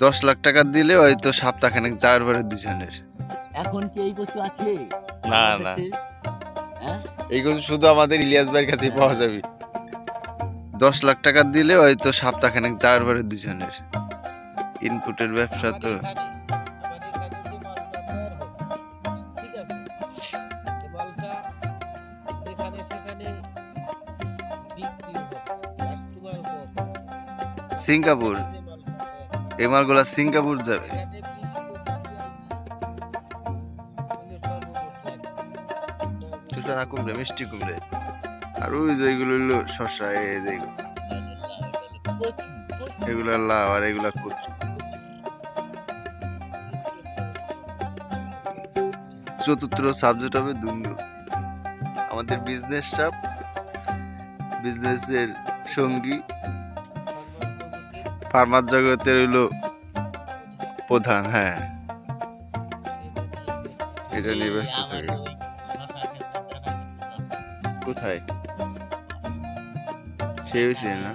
10 লাখ টাকা দিলে হয়তো সপ্তাহখানেক যাওয়ার পরে দুজনের। এখন কি এই কচু আছে না, না। বাংলাদেশে? হ্যাঁ? এই কচু শুধু আমাদের ইলিয়াস ভাইয়ের কাছেই পাওয়া যাবে। 10 লাখ টাকা দিলে হয়তো সপ্তাহখানেক যাওয়ার পরে দুজনের। ইনপুটের ব্যবসা তো। সিঙ্গাপুর, এই মালগুলা সিঙ্গাপুর যাবে। তুষারা কুমড়ে, মিষ্টি কুমড়ে, আর ওই যে এগুলো হলো শসা, এই যে এগুলা লাউ আর এগুলা কচু। চতুর্থ সাবজেক্ট হবে দুঙ্গ। আমাদের বিজনেস চাপ, বিজনেসের সঙ্গী ফার্মার জগতের হইলো প্রধান। হ্যাঁ, এটা নিয়ে ব্যস্ত থাকে। কোথায় সে হয়েছে না?